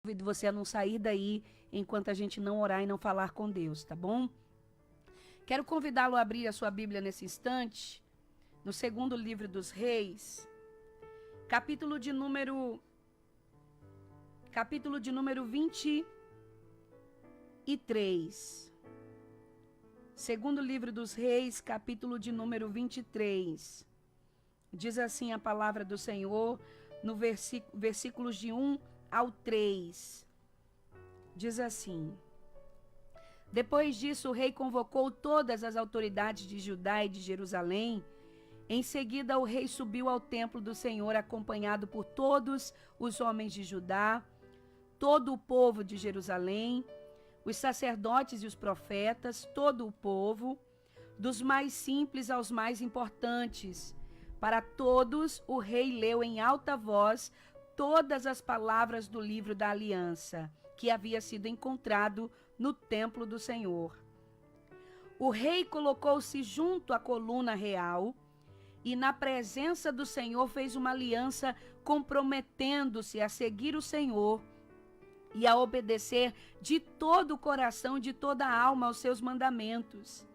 Convido você a não sair daí enquanto a gente não orar e não falar com Deus, tá bom? Quero convidá-lo a abrir a sua Bíblia nesse instante, no segundo livro dos Reis, capítulo de número 23. Segundo livro dos Reis, capítulo de número 23. Diz assim a palavra do Senhor, no versículos de 1 ao 3. Diz assim: Depois disso, o rei convocou todas as autoridades de Judá e de Jerusalém. Em seguida, o rei subiu ao templo do Senhor, acompanhado por todos os homens de Judá, todo o povo de Jerusalém, os sacerdotes e os profetas, todo o povo, dos mais simples aos mais importantes. Para todos, o rei leu em alta voz todas as palavras do livro da aliança, que havia sido encontrado no templo do Senhor. O rei colocou-se junto à coluna real e, na presença do Senhor, fez uma aliança, comprometendo-se a seguir o Senhor e a obedecer de todo o coração, de toda a alma aos seus mandamentos,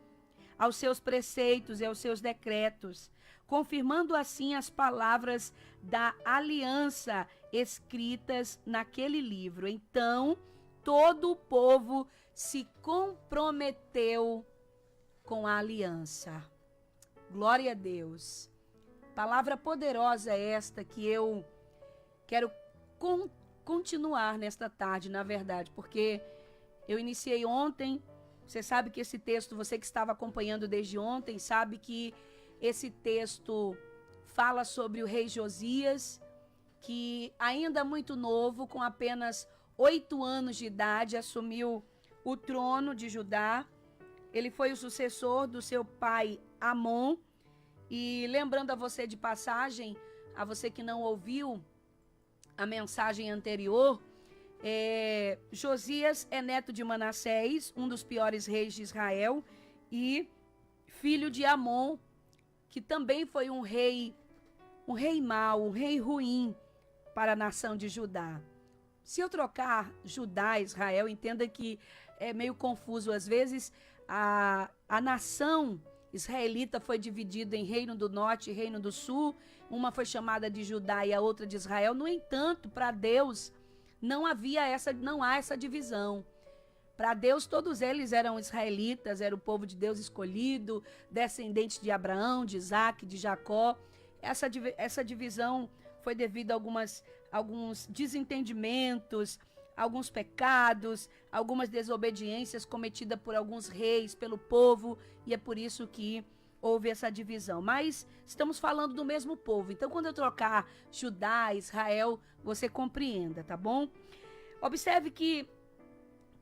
aos seus preceitos e aos seus decretos, confirmando assim as palavras da aliança escritas naquele livro. Então, todo o povo se comprometeu com a aliança. Glória a Deus. Palavra poderosa esta que eu quero continuar nesta tarde, na verdade, porque eu iniciei ontem. Você sabe que esse texto, você que estava acompanhando desde ontem, sabe que esse texto fala sobre o rei Josias, que ainda muito novo, com apenas 8 anos de idade, assumiu o trono de Judá. Ele foi o sucessor do seu pai Amon. E lembrando a você de passagem, a você que não ouviu a mensagem anterior, Josias é neto de Manassés, um dos piores reis de Israel, e filho de Amon, que também foi um rei mau, um rei ruim para a nação de Judá. Se eu trocar Judá e Israel, entenda que é meio confuso às vezes. A nação israelita foi dividida em Reino do Norte e Reino do Sul. Uma foi chamada de Judá e a outra de Israel. No entanto, para Deus não há essa divisão. Para Deus, todos eles eram israelitas, era o povo de Deus escolhido, descendentes de Abraão, de Isaac, de Jacó. Essa divisão foi devido a alguns desentendimentos, alguns pecados, algumas desobediências cometidas por alguns reis, pelo povo, e é por isso que houve essa divisão. Mas estamos falando do mesmo povo. Então, quando eu trocar Judá, Israel, você compreenda, tá bom? Observe que,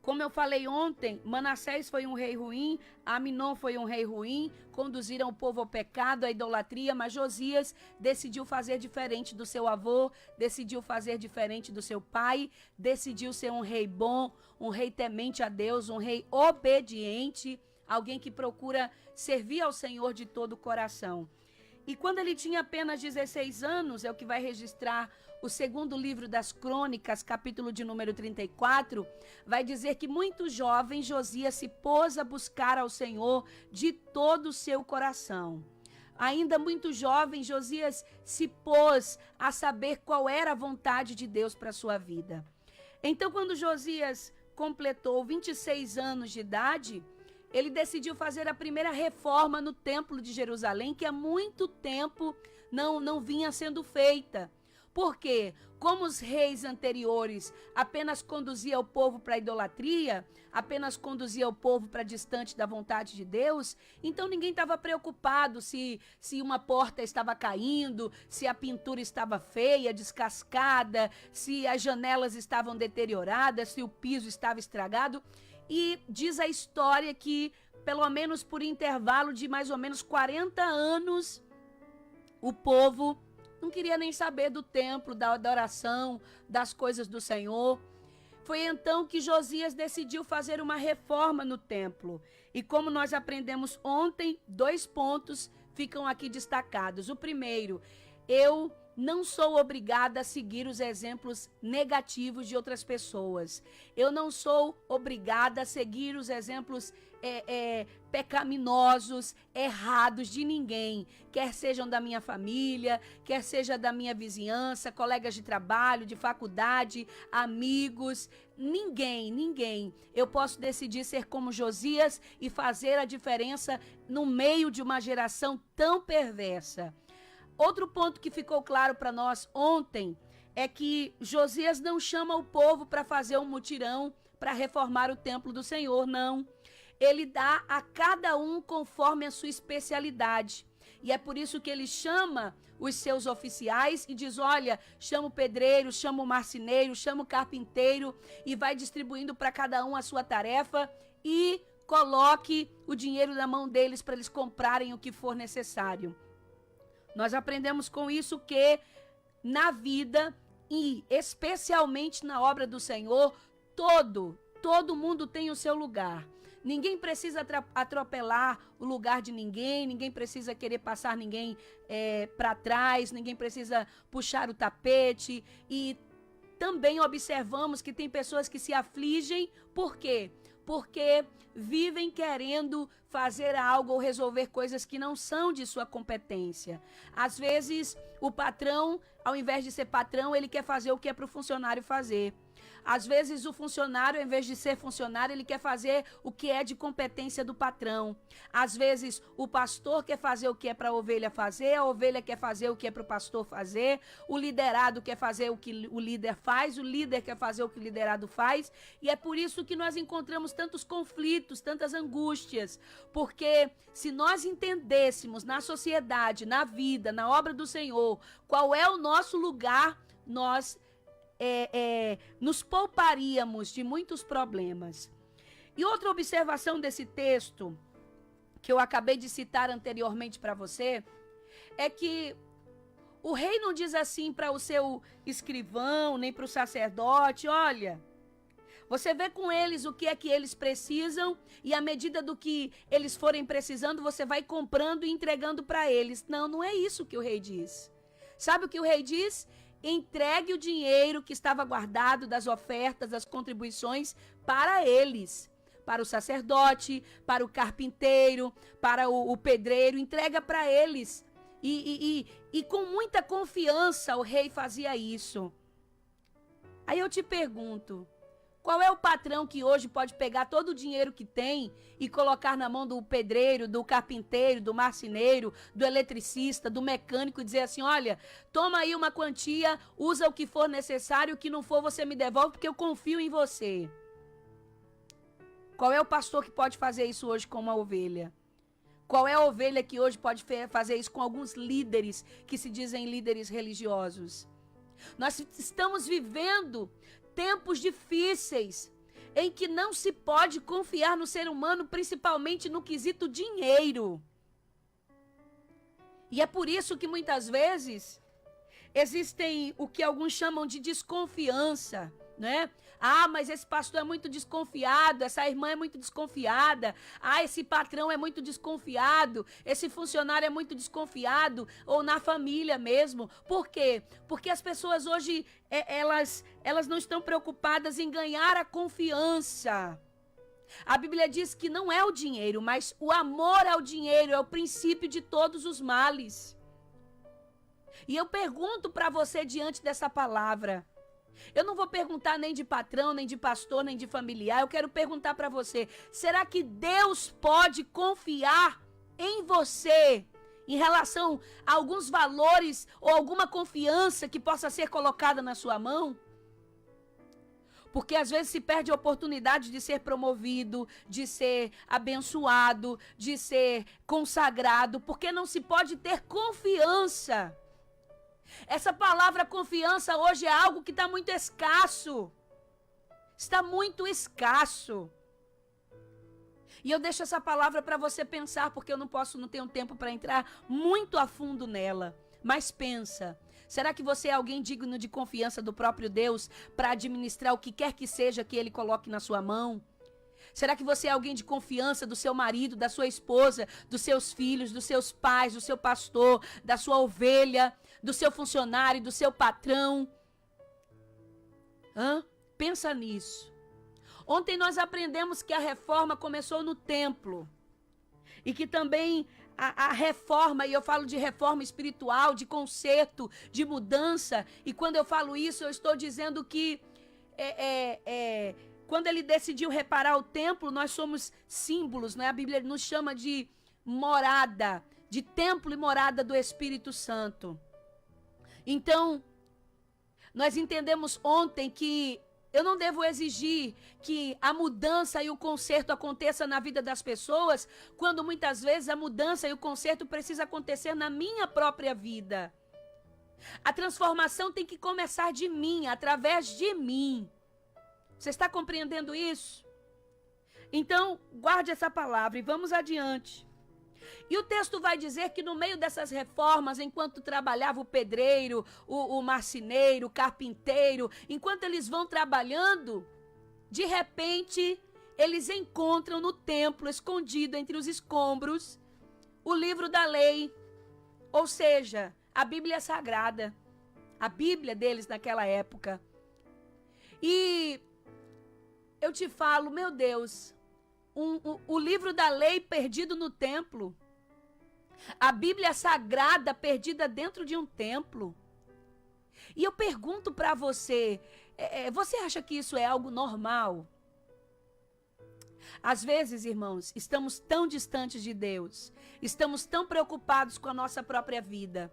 como eu falei ontem, Manassés foi um rei ruim, Aminon foi um rei ruim, conduziram o povo ao pecado, à idolatria, mas Josias decidiu fazer diferente do seu avô, decidiu fazer diferente do seu pai, decidiu ser um rei bom, um rei temente a Deus, um rei obediente, alguém que procura servir ao Senhor de todo o coração. E quando ele tinha apenas 16 anos, é o que vai registrar o segundo livro das Crônicas, capítulo de número 34, vai dizer que muito jovem Josias se pôs a buscar ao Senhor de todo o seu coração. Ainda muito jovem, Josias se pôs a saber qual era a vontade de Deus para a sua vida. Então, quando Josias completou 26 anos de idade, ele decidiu fazer a primeira reforma no templo de Jerusalém, que há muito tempo não vinha sendo feita. Por quê? Como os reis anteriores apenas conduziam o povo para a idolatria, apenas conduziam o povo para distante da vontade de Deus, então ninguém estava preocupado se uma porta estava caindo, se a pintura estava feia, descascada, se as janelas estavam deterioradas, se o piso estava estragado. E diz a história que, pelo menos por intervalo de mais ou menos 40 anos, o povo não queria nem saber do templo, da adoração, das coisas do Senhor. Foi então que Josias decidiu fazer uma reforma no templo. E como nós aprendemos ontem, 2 pontos ficam aqui destacados. O primeiro, eu não sou obrigada a seguir os exemplos negativos de outras pessoas. Eu não sou obrigada a seguir os exemplos pecaminosos, errados de ninguém. Quer sejam da minha família, quer seja da minha vizinhança, colegas de trabalho, de faculdade, amigos. Ninguém. Eu posso decidir ser como Josias e fazer a diferença no meio de uma geração tão perversa. Outro ponto que ficou claro para nós ontem é que Josias não chama o povo para fazer um mutirão para reformar o templo do Senhor, não. Ele dá a cada um conforme a sua especialidade. E é por isso que ele chama os seus oficiais e diz, olha, chama o pedreiro, chama o marceneiro, chama o carpinteiro e vai distribuindo para cada um a sua tarefa e coloque o dinheiro na mão deles para eles comprarem o que for necessário. Nós aprendemos com isso que na vida e especialmente na obra do Senhor, todo mundo tem o seu lugar. Ninguém precisa atropelar o lugar de ninguém, ninguém precisa querer passar ninguém para trás, ninguém precisa puxar o tapete. E também observamos que tem pessoas que se afligem, por quê? Porque vivem querendo fazer algo ou resolver coisas que não são de sua competência. Às vezes, o patrão, ao invés de ser patrão, ele quer fazer o que é para o funcionário fazer. Às vezes, o funcionário, ao invés de ser funcionário, ele quer fazer o que é de competência do patrão. Às vezes, o pastor quer fazer o que é para a ovelha fazer, a ovelha quer fazer o que é para o pastor fazer, o liderado quer fazer o que o líder faz, o líder quer fazer o que o liderado faz. E é por isso que nós encontramos tantos conflitos, tantas angústias. Porque se nós entendêssemos na sociedade, na vida, na obra do Senhor, qual é o nosso lugar, nós nos pouparíamos de muitos problemas. E outra observação desse texto, que eu acabei de citar anteriormente para você, é que o rei não diz assim para o seu escrivão, nem para o sacerdote, olha, você vê com eles o que é que eles precisam e à medida do que eles forem precisando, você vai comprando e entregando para eles. Não, não é isso que o rei diz. Sabe o que o rei diz? Entregue o dinheiro que estava guardado das ofertas, das contribuições para eles, para o sacerdote, para o carpinteiro, para o pedreiro, entrega para eles. E com muita confiança o rei fazia isso. Aí eu te pergunto, qual é o patrão que hoje pode pegar todo o dinheiro que tem e colocar na mão do pedreiro, do carpinteiro, do marceneiro, do eletricista, do mecânico e dizer assim, olha, toma aí uma quantia, usa o que for necessário, o que não for você me devolve porque eu confio em você. Qual é o pastor que pode fazer isso hoje com uma ovelha? Qual é a ovelha que hoje pode fazer isso com alguns líderes que se dizem líderes religiosos? Nós estamos vivendo tempos difíceis, em que não se pode confiar no ser humano, principalmente no quesito dinheiro. E é por isso que muitas vezes existem o que alguns chamam de desconfiança, né? Ah, mas esse pastor é muito desconfiado, essa irmã é muito desconfiada, ah, esse patrão é muito desconfiado, esse funcionário é muito desconfiado, ou na família mesmo. Por quê? Porque as pessoas hoje, elas não estão preocupadas em ganhar a confiança. A Bíblia diz que não é o dinheiro, mas o amor ao dinheiro é o princípio de todos os males. E eu pergunto para você diante dessa palavra, eu não vou perguntar nem de patrão, nem de pastor, nem de familiar. Eu quero perguntar para você, será que Deus pode confiar em você em relação a alguns valores ou alguma confiança que possa ser colocada na sua mão? Porque às vezes se perde a oportunidade de ser promovido, de ser abençoado, de ser consagrado, porque não se pode ter confiança. Essa palavra confiança hoje é algo que está muito escasso. Está muito escasso. E eu deixo essa palavra para você pensar, porque eu não tenho tempo para entrar muito a fundo nela. Mas pensa, será que você é alguém digno de confiança do próprio Deus para administrar o que quer que seja que Ele coloque na sua mão? Será que você é alguém de confiança do seu marido, da sua esposa, dos seus filhos, dos seus pais, do seu pastor, da sua ovelha, do seu funcionário, do seu patrão. Pensa nisso. Ontem nós aprendemos que a reforma começou no templo. E que também a reforma, e eu falo de reforma espiritual, de conserto, de mudança. E quando eu falo isso, eu estou dizendo que quando ele decidiu reparar o templo, nós somos símbolos, né? A Bíblia nos chama de morada, de templo e morada do Espírito Santo. Então, nós entendemos ontem que eu não devo exigir que a mudança e o conserto aconteça na vida das pessoas, quando muitas vezes a mudança e o conserto precisa acontecer na minha própria vida. A transformação tem que começar de mim, através de mim. Você está compreendendo isso? Então, guarde essa palavra e vamos adiante. E o texto vai dizer que no meio dessas reformas, enquanto trabalhava o pedreiro, o marceneiro, o carpinteiro, enquanto eles vão trabalhando, de repente, eles encontram no templo, escondido entre os escombros, o livro da lei, ou seja, a Bíblia Sagrada, a Bíblia deles naquela época. E eu te falo, meu Deus, o livro da lei perdido no templo, a Bíblia Sagrada perdida dentro de um templo. E eu pergunto para você, você acha que isso é algo normal? Às vezes, irmãos, estamos tão distantes de Deus, estamos tão preocupados com a nossa própria vida,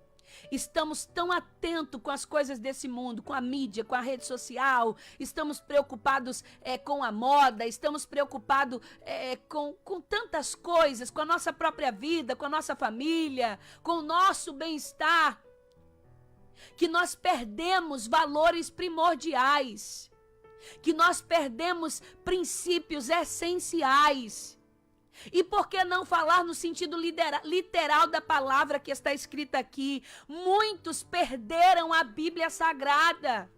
estamos tão atentos com as coisas desse mundo, com a mídia, com a rede social, estamos preocupados com a moda, estamos preocupados com tantas coisas, com a nossa própria vida, com a nossa família, com o nosso bem-estar, que nós perdemos valores primordiais, que nós perdemos princípios essenciais. E por que não falar no sentido literal da palavra que está escrita aqui? Muitos perderam a Bíblia Sagrada.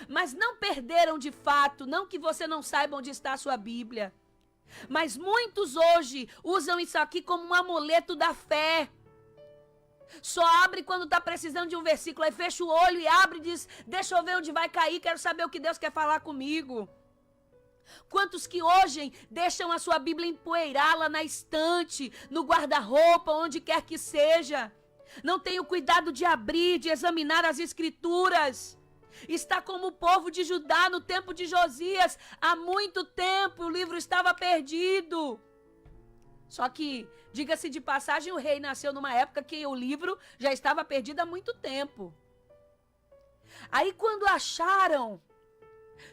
Mas não perderam de fato, não que você não saiba onde está a sua Bíblia. Mas muitos hoje usam isso aqui como um amuleto da fé. Só abre quando está precisando de um versículo, aí fecha o olho e abre e diz, deixa eu ver onde vai cair, quero saber o que Deus quer falar comigo. Quantos que hoje deixam a sua Bíblia empoeirá-la na estante, no guarda-roupa, onde quer que seja. Não tem o cuidado de abrir, de examinar as Escrituras. Está como o povo de Judá no tempo de Josias. Há muito tempo o livro estava perdido. Só que, diga-se de passagem, o rei nasceu numa época que o livro já estava perdido há muito tempo. Aí quando acharam,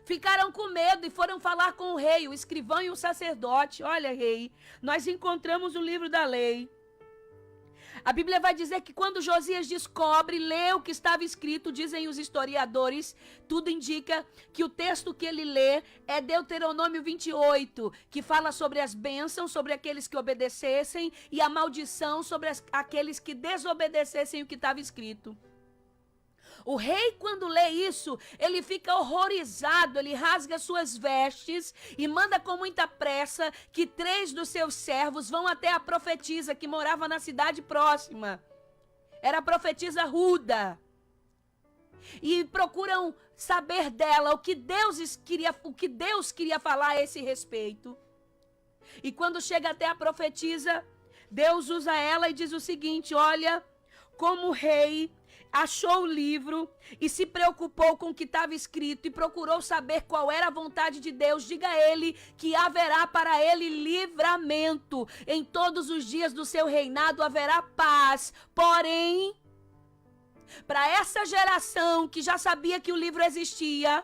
ficaram com medo e foram falar com o rei, o escrivão e o sacerdote. Olha, rei, nós encontramos o livro da lei. A Bíblia vai dizer que quando Josias descobre, lê o que estava escrito, dizem os historiadores, tudo indica que o texto que ele lê é Deuteronômio 28, que fala sobre as bênçãos, sobre aqueles que obedecessem, e a maldição sobre aqueles que desobedecessem o que estava escrito. O rei, quando lê isso, ele fica horrorizado, ele rasga suas vestes e manda com muita pressa que 3 dos seus servos vão até a profetisa que morava na cidade próxima. Era a profetisa Hulda. E procuram saber dela o que Deus queria falar a esse respeito. E quando chega até a profetisa, Deus usa ela e diz o seguinte, olha, como o rei achou o livro e se preocupou com o que estava escrito e procurou saber qual era a vontade de Deus, diga a ele que haverá para ele livramento. Em todos os dias do seu reinado haverá paz. Porém, para essa geração que já sabia que o livro existia,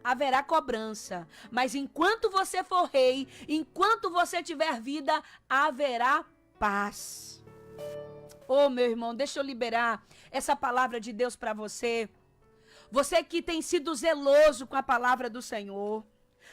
haverá cobrança. Mas enquanto você for rei, enquanto você tiver vida, haverá paz. Oh, meu irmão, deixa eu liberar essa palavra de Deus para você. Você que tem sido zeloso com a palavra do Senhor.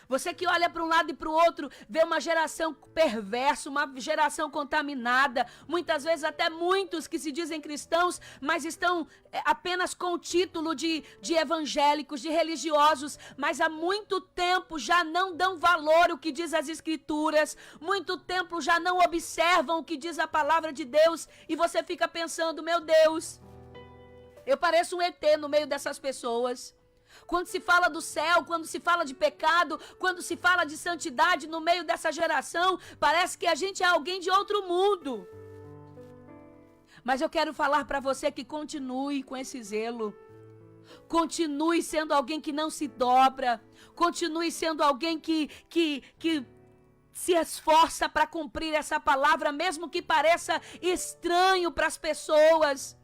Você que olha para um lado e para o outro, vê uma geração perversa, uma geração contaminada. Muitas vezes até muitos que se dizem cristãos, mas estão apenas com o título de evangélicos, de religiosos. Mas há muito tempo já não dão valor ao que diz as Escrituras. Muito tempo já não observam o que diz a palavra de Deus. E você fica pensando, meu Deus, Eu pareço um ET no meio dessas pessoas. Quando se fala do céu, quando se fala de pecado, quando se fala de santidade no meio dessa geração, parece que a gente é alguém de outro mundo. Mas eu quero falar para você que continue com esse zelo. Continue sendo alguém que não se dobra. Continue sendo alguém que se esforça para cumprir essa palavra, mesmo que pareça estranho para as pessoas.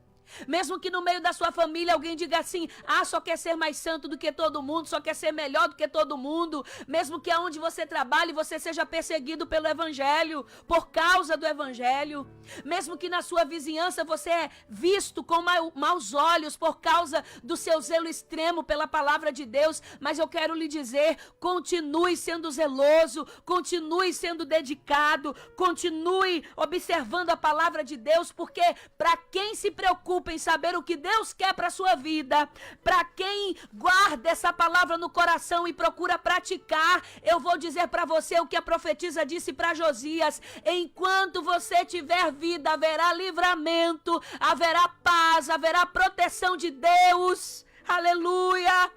Mesmo que no meio da sua família alguém diga assim, só quer ser mais santo do que todo mundo, só quer ser melhor do que todo mundo. Mesmo que aonde você trabalhe você seja perseguido pelo evangelho, por causa do evangelho. Mesmo que na sua vizinhança você é visto com maus olhos por causa do seu zelo extremo pela palavra de Deus. Mas eu quero lhe dizer, continue sendo zeloso, continue sendo dedicado, continue observando a palavra de Deus, porque para quem se preocupa em saber o que Deus quer para a sua vida, para quem guarda essa palavra no coração e procura praticar, eu vou dizer para você o que a profetisa disse para Josias: enquanto você tiver vida, haverá livramento, haverá paz, haverá proteção de Deus. Aleluia!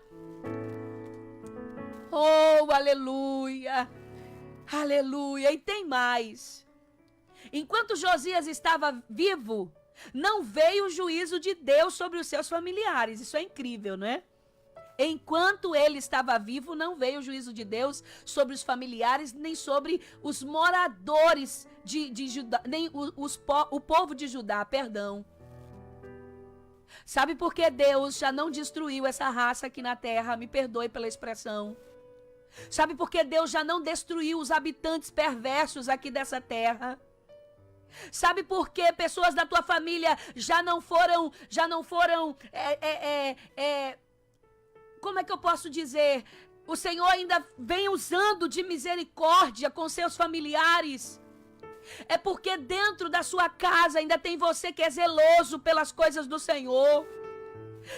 Oh, aleluia! Aleluia! E tem mais. Enquanto Josias estava vivo, não veio o juízo de Deus sobre os seus familiares. Isso é incrível, não é? Enquanto ele estava vivo, não veio o juízo de Deus sobre os familiares, nem sobre os moradores de Judá, nem o povo de Judá, perdão. Sabe por que Deus já não destruiu essa raça aqui na terra? Me perdoe pela expressão. Sabe por que Deus já não destruiu os habitantes perversos aqui dessa terra? Sabe por que pessoas da tua família já não foram, como é que eu posso dizer? O Senhor ainda vem usando de misericórdia com seus familiares. É porque dentro da sua casa ainda tem você que é zeloso pelas coisas do Senhor.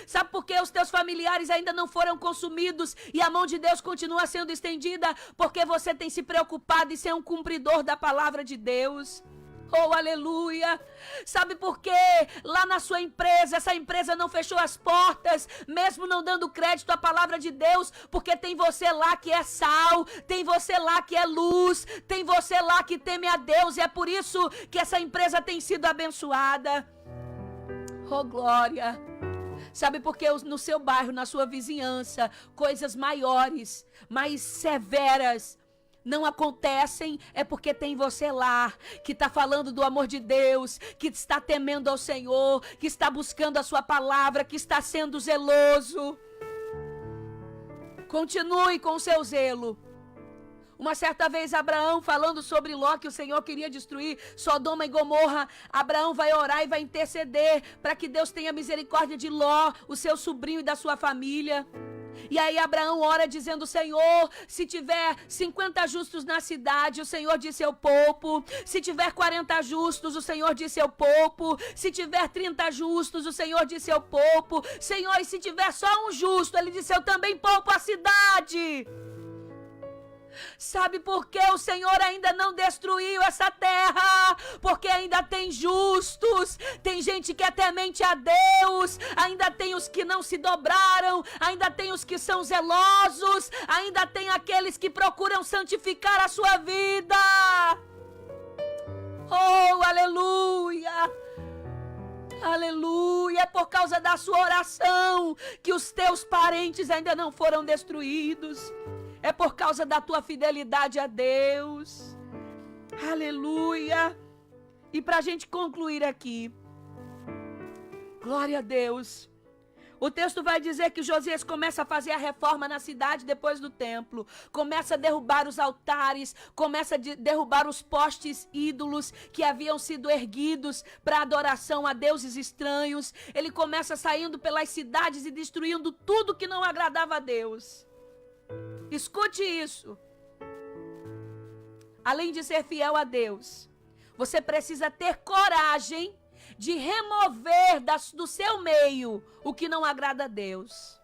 Sabe por que os teus familiares ainda não foram consumidos e a mão de Deus continua sendo estendida? Porque você tem se preocupado em ser um cumpridor da palavra de Deus. Oh, aleluia! Sabe por quê? Lá na sua empresa, essa empresa não fechou as portas, mesmo não dando crédito à palavra de Deus, porque tem você lá que é sal, tem você lá que é luz, tem você lá que teme a Deus, e é por isso que essa empresa tem sido abençoada. Oh, glória! Sabe por que no seu bairro, na sua vizinhança, coisas maiores, mais severas, não acontecem? É porque tem você lá, que está falando do amor de Deus, que está temendo ao Senhor, que está buscando a sua palavra, que está sendo zeloso. Continue com o seu zelo. Uma certa vez Abraão, falando sobre Ló, que o Senhor queria destruir Sodoma e Gomorra, Abraão vai orar e vai interceder para que Deus tenha misericórdia de Ló, o seu sobrinho e da sua família. E aí Abraão ora dizendo: Senhor, se tiver 50 justos na cidade, o Senhor disse: eu poupo. Se tiver 40 justos, o Senhor disse: eu poupo. Se tiver 30 justos, o Senhor disse: eu poupo. Senhor, e se tiver só um justo, ele disse: eu também poupo a cidade. Sabe por que o Senhor ainda não destruiu essa terra? Porque ainda tem justos, tem gente que é temente a Deus, ainda tem os que não se dobraram, ainda tem os que são zelosos, ainda tem aqueles que procuram santificar a sua vida. Oh, aleluia! Aleluia! É por causa da sua oração que os teus parentes ainda não foram destruídos. É por causa da tua fidelidade a Deus. Aleluia! E para a gente concluir aqui, glória a Deus. O texto vai dizer que Josias começa a fazer a reforma na cidade depois do templo. Começa a derrubar os altares, começa a derrubar os postes ídolos que haviam sido erguidos para adoração a deuses estranhos. Ele começa saindo pelas cidades e destruindo tudo que não agradava a Deus. Escute isso. Além de ser fiel a Deus, você precisa ter coragem de remover do seu meio o que não agrada a Deus.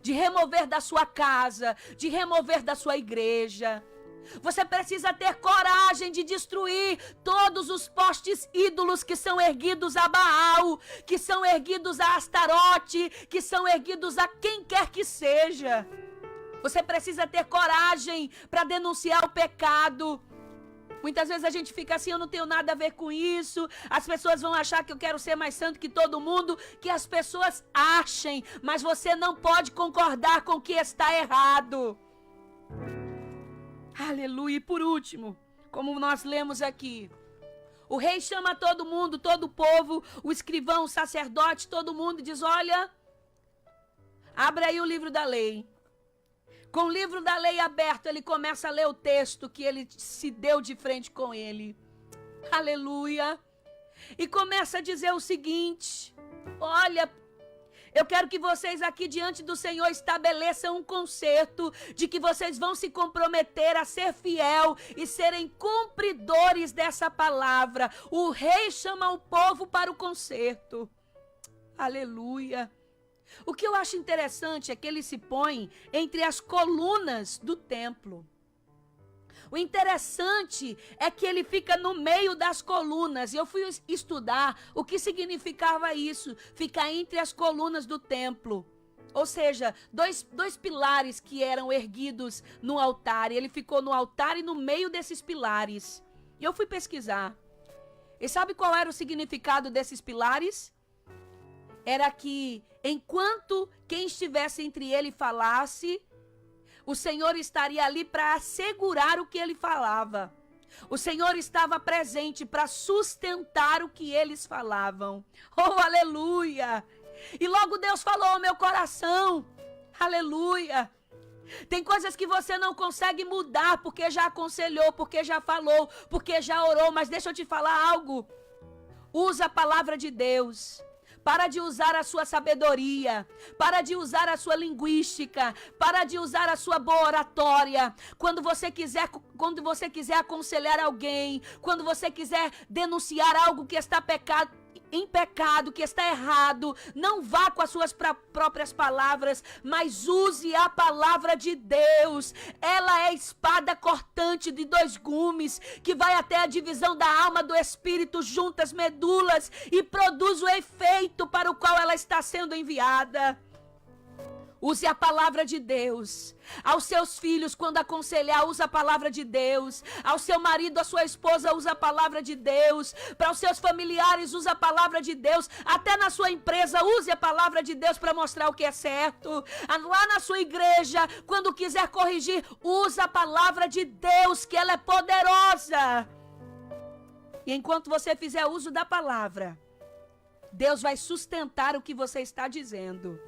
De remover da sua casa, de remover da sua igreja. Você precisa ter coragem de destruir todos os postes ídolos que são erguidos a Baal, que são erguidos a Astarote, que são erguidos a quem quer que seja. Você precisa ter coragem para denunciar o pecado. Muitas vezes a gente fica assim, eu não tenho nada a ver com isso, as pessoas vão achar que eu quero ser mais santo que todo mundo, que as pessoas achem, mas você não pode concordar com o que está errado. Aleluia. E por último, como nós lemos aqui, o rei chama todo mundo, todo o povo, o escrivão, o sacerdote, todo mundo, diz, olha, abre aí o livro da lei. Com o livro da lei aberto, ele começa a ler o texto que ele se deu de frente com ele. Aleluia. E começa a dizer o seguinte, olha, eu quero que vocês aqui diante do Senhor estabeleçam um concerto de que vocês vão se comprometer a ser fiel e serem cumpridores dessa palavra. O rei chama o povo para o concerto. Aleluia. O que eu acho interessante é que ele se põe entre as colunas do templo. O interessante é que ele fica no meio das colunas. E eu fui estudar o que significava isso, ficar entre as colunas do templo. Ou seja, dois pilares que eram erguidos no altar. E ele ficou no altar e no meio desses pilares. E eu fui pesquisar. E sabe qual era o significado desses pilares? Era que enquanto quem estivesse entre ele falasse, o Senhor estaria ali para assegurar o que ele falava. O Senhor estava presente para sustentar o que eles falavam. Oh, aleluia! E logo Deus falou ao meu coração. Aleluia! Tem coisas que você não consegue mudar porque já aconselhou, porque já falou, porque já orou. Mas deixa eu te falar algo. Usa a palavra de Deus. Para de usar a sua sabedoria, para de usar a sua linguística, para de usar a sua boa oratória. Quando você quiser aconselhar alguém, quando você quiser denunciar algo que está em pecado, que está errado, não vá com as suas próprias palavras, mas use a palavra de Deus. Ela é espada cortante de 2 gumes, que vai até a divisão da alma do espírito, juntas medulas, e produz o efeito para o qual ela está sendo enviada. Use a palavra de Deus. Aos seus filhos, quando aconselhar, usa a palavra de Deus. Ao seu marido, à sua esposa, usa a palavra de Deus. Para os seus familiares, usa a palavra de Deus. Até na sua empresa, use a palavra de Deus para mostrar o que é certo. Lá na sua igreja, quando quiser corrigir, usa a palavra de Deus, que ela é poderosa. E enquanto você fizer uso da palavra, Deus vai sustentar o que você está dizendo.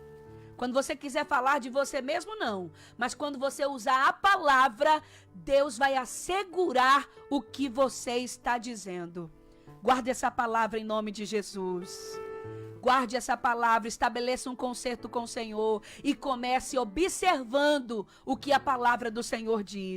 Quando você quiser falar de você mesmo, não. Mas quando você usar a palavra, Deus vai assegurar o que você está dizendo. Guarde essa palavra em nome de Jesus. Guarde essa palavra, estabeleça um concerto com o Senhor e comece observando o que a palavra do Senhor diz.